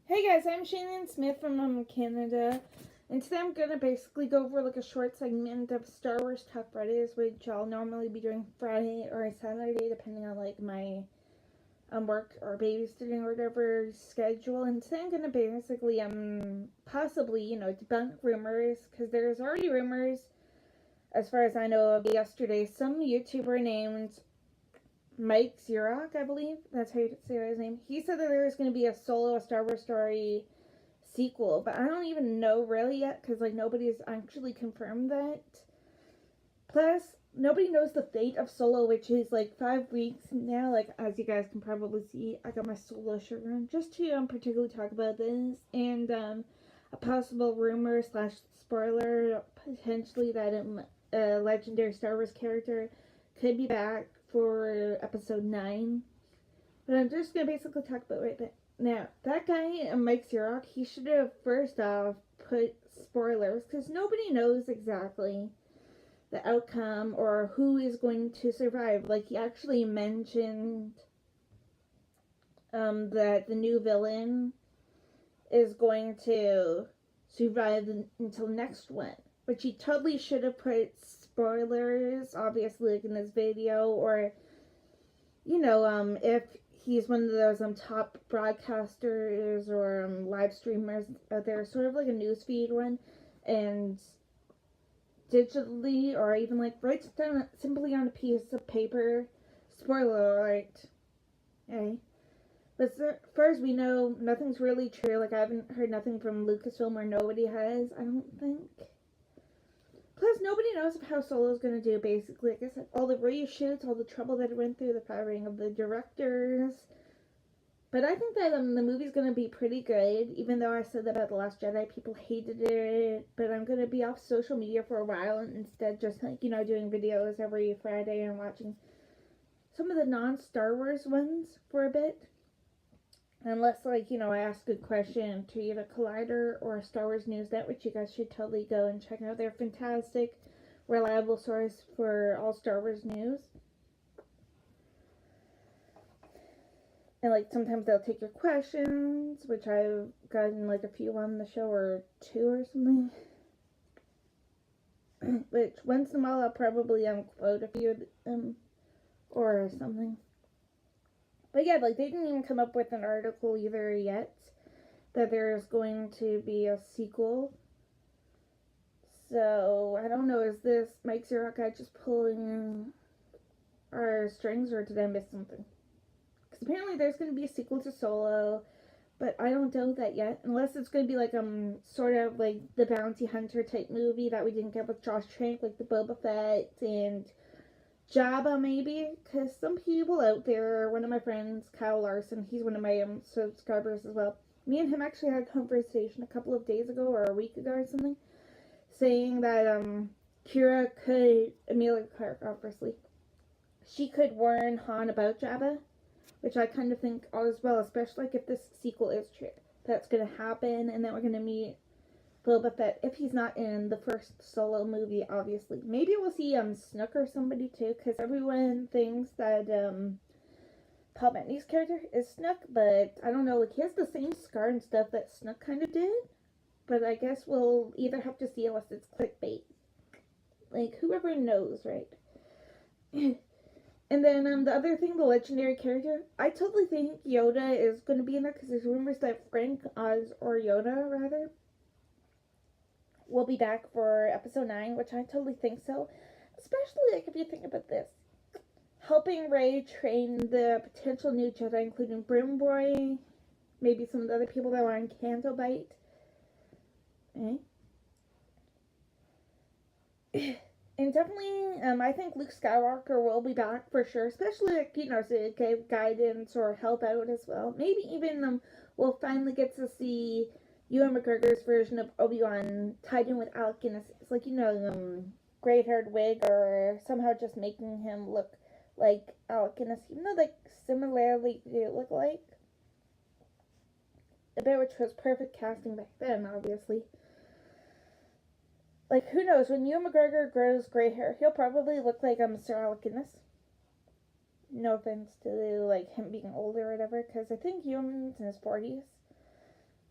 Hey guys, I'm Shannon Smith from Canada, and today I'm gonna basically go over like a short segment of Star Wars Top Fridays, which I'll normally be doing Friday or Saturday, depending on like my work or babysitting or whatever schedule. And today I'm gonna basically possibly debunk rumors, because there's already rumors, as far as I know, of yesterday. Some YouTuber named Mike Xerox, I believe that's how you say his name. He said that there was going to be a solo Star Wars story sequel, but I don't even know really yet, because like nobody's actually confirmed that. Plus, nobody knows the fate of Solo, which is like 5 weeks now. Like, as you guys can probably see, I got my Solo shirt on just to particularly talk about this, and a possible rumor slash spoiler potentially that a legendary Star Wars character could be back for episode 9. But I'm just gonna basically talk about it right now. That guy, Mike Xerox, he should have first off put spoilers, because nobody knows exactly the outcome or who is going to survive. Like, he actually mentioned that the new villain is going to survive until next one, which he totally should have put spoilers, obviously, like in this video, or if he's one of those top broadcasters or live streamers out there, sort of like a newsfeed one, and digitally or even like writes it down simply on a piece of paper. Spoiler alert. Okay. But as far as we know, nothing's really true. Like, I haven't heard nothing from Lucasfilm, or nobody has, I don't think. Plus, nobody knows how Solo's gonna do, basically. Like I said, all the reshoots, all the trouble that it went through, the firing of the directors. But I think that the movie's gonna be pretty good, even though I said that about The Last Jedi, people hated it. But I'm gonna be off social media for a while, and instead just, like, doing videos every Friday and watching some of the non-Star Wars ones for a bit. Unless, like, I ask a question to either Collider or Star Wars Newsnet, which you guys should totally go and check out. They're a fantastic, reliable source for all Star Wars news. And, like, sometimes they'll take your questions, which I've gotten, like, a few on the show, or 2 or something. Which, once in a while, I'll probably quote a few of them, or something. But yeah, like, they didn't even come up with an article either yet that there's going to be a sequel. So, I don't know, is this Mike Xerox guy just pulling our strings, or did I miss something? Because apparently there's going to be a sequel to Solo, but I don't know that yet. Unless it's going to be like, sort of like the Bounty Hunter type movie that we didn't get with Josh Trank, like the Boba Fett and Jabba, maybe. Because some people out there, one of my friends, Kyle Larson, he's one of my subscribers as well. Me and him actually had a conversation a couple of days ago, or a week ago or something, saying that Emilia Clarke, obviously, she could warn Han about Jabba, which I kind of think as well, especially like if this sequel is true, that's going to happen, and then we're going to meet Boba Fett, if he's not in the first Solo movie, obviously. Maybe we'll see Snook or somebody too, because everyone thinks that Paul Bettany's character is Snook, but I don't know, like, he has the same scar and stuff that Snook kind of did, but I guess we'll either have to see unless it's clickbait. Like, whoever knows, right? And then the other thing, the legendary character, I totally think Yoda is going to be in there, because there's rumors that Frank Oz, or Yoda rather, will be back for episode 9, which I totally think so. Especially, like, if you think about this, helping Rey train the potential new Jedi, including Brimboy, maybe some of the other people that were on Canto Bite. And definitely, I think Luke Skywalker will be back for sure, especially, like, to give guidance or help out as well. Maybe even we'll finally get to see Ewan McGregor's version of Obi-Wan tied in with Alec Guinness. It's like, gray-haired wig, or somehow just making him look like Alec Guinness, even though, like, similarly they look like. A bit, which was perfect casting back then, obviously. Like, who knows, when Ewan McGregor grows gray hair, he'll probably look like Sir Alec Guinness. No offense to, like, him being older or whatever, because I think Ewan's in his 40s.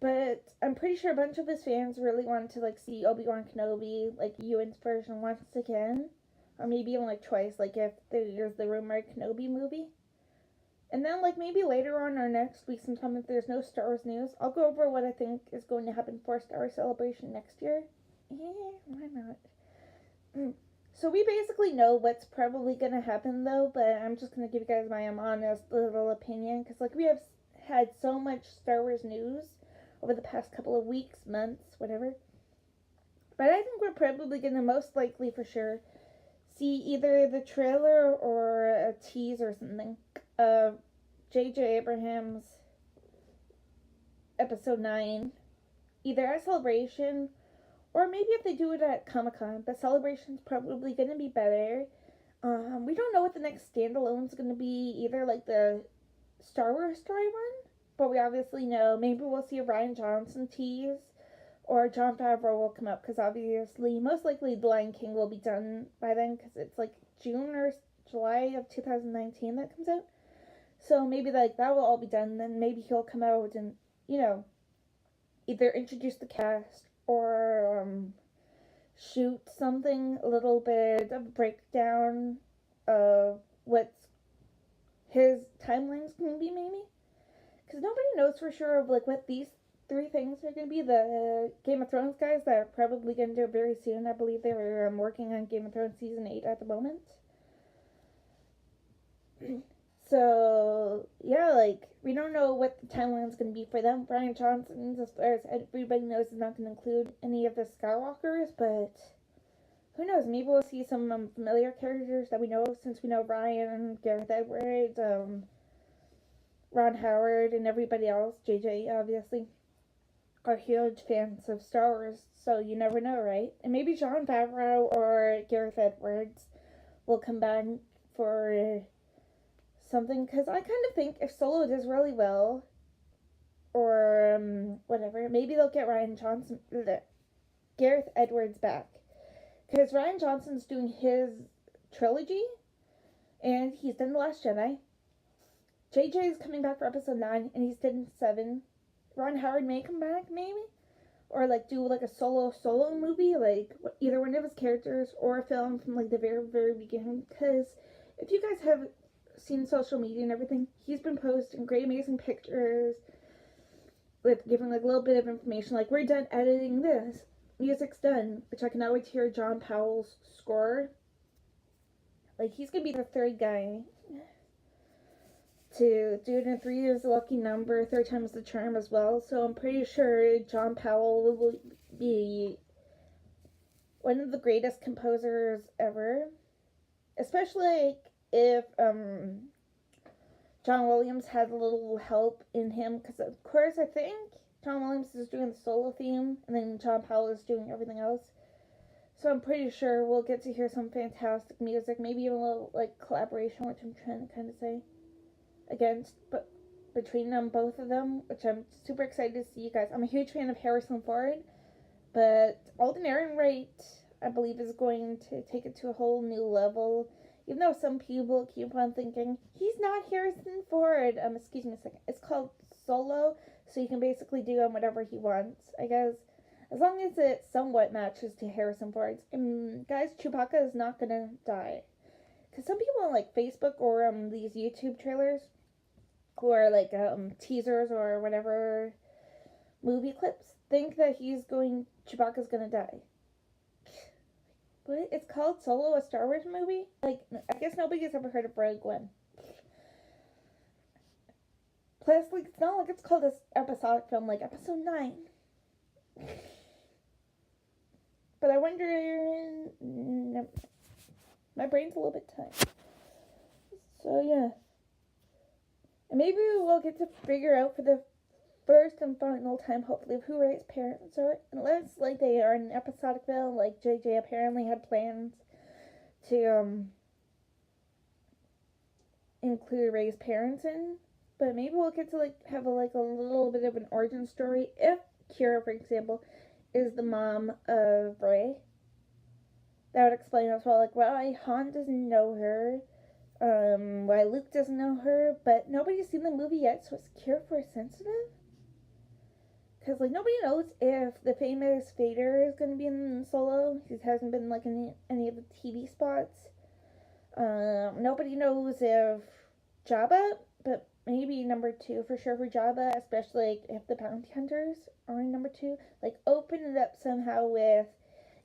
But I'm pretty sure a bunch of his fans really want to like see Obi-Wan Kenobi, like Ewan's version, once again. Or maybe even like twice, like if there's the rumored Kenobi movie. And then like maybe later on or next week sometime if there's no Star Wars news, I'll go over what I think is going to happen for Star Wars Celebration next year. Yeah, why not? So we basically know what's probably going to happen though, but I'm just going to give you guys my honest little opinion because like we have had so much Star Wars news over the past couple of weeks, months, whatever. But I think we're probably going to most likely for sure see either the trailer or a tease or something of J.J. Abrams' Episode 9, either at Celebration or maybe if they do it at Comic-Con, but Celebration's probably going to be better. We don't know what the next standalone's going to be, either like the Star Wars story one, but we obviously know maybe we'll see a Rian Johnson tease or Jon Favreau will come up because obviously, most likely, The Lion King will be done by then because it's like June or July of 2019 that comes out. So maybe like that will all be done. Then maybe he'll come out and either introduce the cast or shoot something, a little bit of a breakdown of what's his timeline's gonna be maybe. Because nobody knows for sure of like what these three things are going to be. The Game of Thrones guys that are probably going to do it very soon. I believe they were working on Game of Thrones season 8 at the moment. So yeah, like we don't know what the timeline's going to be for them. Rian Johnson, as far as everybody knows, is not going to include any of the Skywalkers, but who knows? Maybe we'll see some familiar characters that we know, since we know Ryan, Gareth Edwards, Ron Howard, and everybody else. JJ, obviously, are huge fans of Star Wars, so you never know, right? And maybe Jon Favreau or Gareth Edwards will come back for something, because I kind of think if Solo does really well, or whatever, maybe they'll get Gareth Edwards back, because Rian Johnson's doing his trilogy, and he's done The Last Jedi. JJ is coming back for Episode 9, and he's done 7. Ron Howard may come back, maybe, or like do like a solo movie, like either one of his characters or a film from like the very beginning. Because if you guys have seen social media and everything, he's been posting great amazing pictures with giving like a little bit of information, like we're done editing this, music's done, which I cannot wait to hear John Powell's score. Like he's gonna be the third guy to do it in 3 years, a lucky number, third time's the charm as well. So I'm pretty sure John Powell will be one of the greatest composers ever. Especially if John Williams had a little help in him, because of course I think John Williams is doing the solo theme, and then John Powell is doing everything else. So I'm pretty sure we'll get to hear some fantastic music, maybe even a little like collaboration, which I'm trying to kind of say. But between them, both of them, which I'm super excited to see, you guys. I'm a huge fan of Harrison Ford, but Alden Ehrenreich, I believe, is going to take it to a whole new level. Even though some people keep on thinking he's not Harrison Ford. Excuse me a second. It's called Solo, so you can basically do whatever he wants, I guess, as long as it somewhat matches to Harrison Ford's. And guys, Chewbacca is not gonna die. Because some people on like Facebook or these YouTube trailers, or like teasers or whatever movie clips, think that Chewbacca's gonna die. But it's called Solo, a Star Wars movie? Like, I guess nobody's ever heard of Rogue One. Plus, like, it's not like it's called this episodic film, like Episode 9. But I wonder... my brain's a little bit tight. So, yeah. And maybe we'll get to figure out for the first and final time, hopefully, of who Rey's parents are. Unless, like, they are in an episodic film, like JJ apparently had plans to include Rey's parents in. But maybe we'll get to, like, have a little bit of an origin story. If Kira, for example, is the mom of Rey, that would explain as well, like, why Han doesn't know her, why Luke doesn't know her, but nobody's seen the movie yet, so is Kira Force sensitive? because like nobody knows if the famous Vader is gonna be in Solo. He hasn't been like in any of the TV spots. Nobody knows if Jabba, but maybe number 2 for sure for Jabba, especially like, if the bounty hunters are in number 2. Like open it up somehow with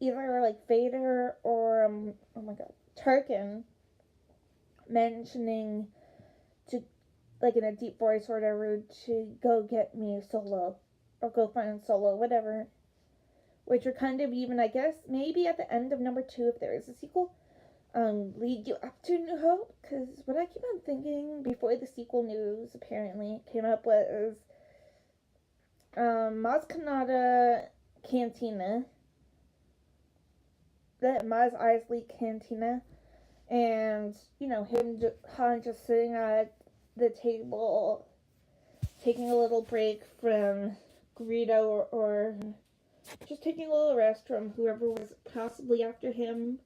either like Vader or oh my god, Tarkin mentioning to like in a deep voice or whatever to go get me Solo or go find Solo, whatever. Which would kind of even, I guess, maybe at the end of number 2 if there is a sequel, lead you up to New Hope. Because what I keep on thinking before the sequel news apparently came up was Maz Kanata Cantina, the Maz Eisley Cantina, and Han just sitting at the table taking a little break from Greedo or just taking a little rest from whoever was possibly after him,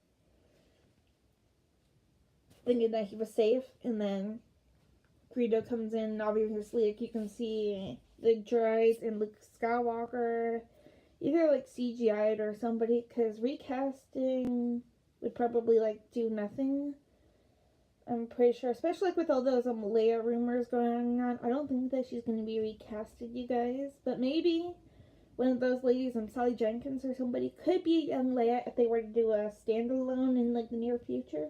thinking that he was safe, and then Greedo comes in. Obviously, like, you can see the droids and Luke Skywalker either like CGI'd or somebody, because recasting would probably like do nothing. I'm pretty sure, especially like with all those Leia rumors going on, I don't think that she's going to be recasted, you guys. But maybe one of those ladies, Sally Jenkins or somebody, could be young Leia if they were to do a standalone in like the near future.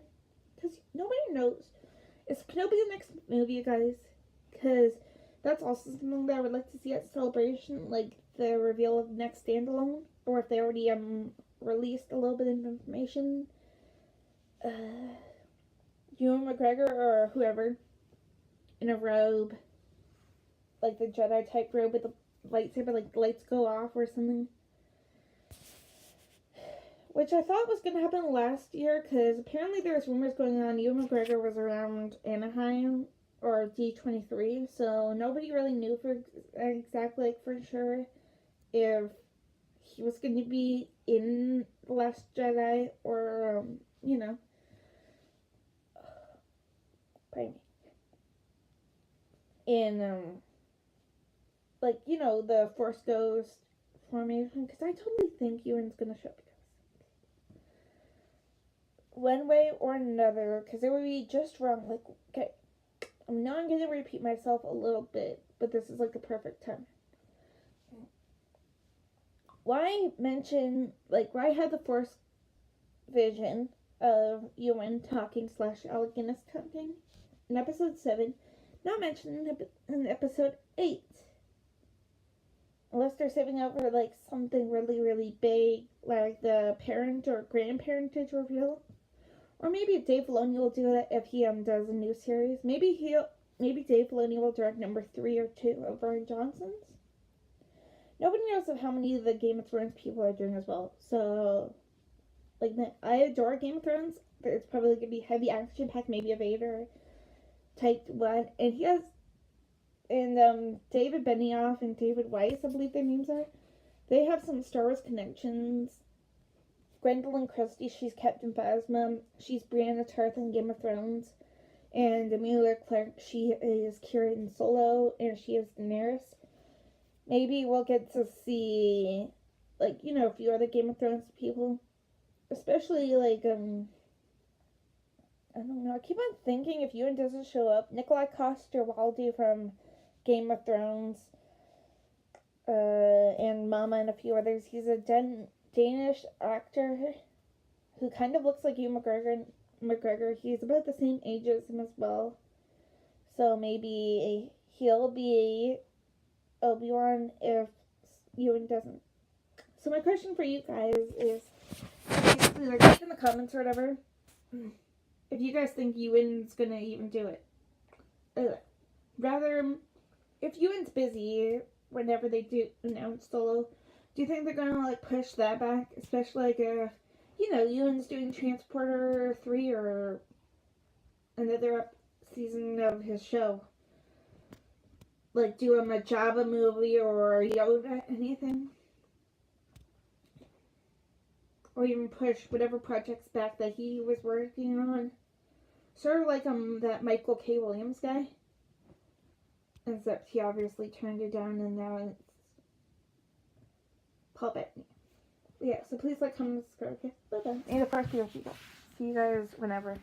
Because nobody knows. Is Kenobi the next movie, you guys? Because that's also something that I would like to see at Celebration, like the reveal of the next standalone, or if they already released a little bit of information. Ewan McGregor or whoever in a robe, like the Jedi type robe with the lightsaber, like the lights go off or something. Which I thought was going to happen last year, because apparently there was rumors going on. Ewan McGregor was around Anaheim or D23, so nobody really knew for exactly, like, for sure if he was going to be in The Last Jedi or, in, the Force Ghost formation, because I totally think Ewan's going to show up. One way or another, because it would be just wrong. Like, okay, I know I'm going to repeat myself a little bit, but this is like the perfect time. Why have the Force vision of Ewan talking / Alec Guinness talking in episode 7, not mentioned in episode 8? Unless they're saving up for like something really, really big, like the parent or grandparentage reveal. Or maybe Dave Filoni will do that if he does a new series. Maybe Dave Filoni will direct number 3 or 2 of Rian Johnson's. Nobody knows of how many of the Game of Thrones people are doing as well. So, like, I adore Game of Thrones. It's probably going to be heavy action packed, maybe a Vader type one. And he has, and David Benioff and David Weiss, I believe their names are. They have some Star Wars connections. Gwendolyn Christie, she's Captain Phasma. She's Brianna Tarth in Game of Thrones. And Emilia Clarke, she is Kira in Solo, and she is Daenerys. Maybe we'll get to see, like, a few other Game of Thrones people. Especially, like, I don't know. I keep on thinking if Ewan doesn't show up, Nikolai Coster-Waldau from Game of Thrones, and Mama and a few others. He's a Danish actor who kind of looks like Ewan McGregor. He's about the same age as him as well. So maybe he'll be Obi-Wan if Ewan doesn't. So my question for you guys is, basically, like, in the comments or whatever, if you guys think Ewan's gonna even do it. Rather, if Ewan's busy whenever they do announce Solo, do you think they're gonna like push that back? Especially like if, Ewan's doing Transporter 3 or another season of his show. Like do a Jabba movie or Yoda, anything. Or even push whatever projects back that he was working on. Sort of like that Michael K. Williams guy. Except he obviously turned it down and now it's pop at me. Yeah, so please like, comment, subscribe. Okay, bye bye. And of course, see you guys whenever.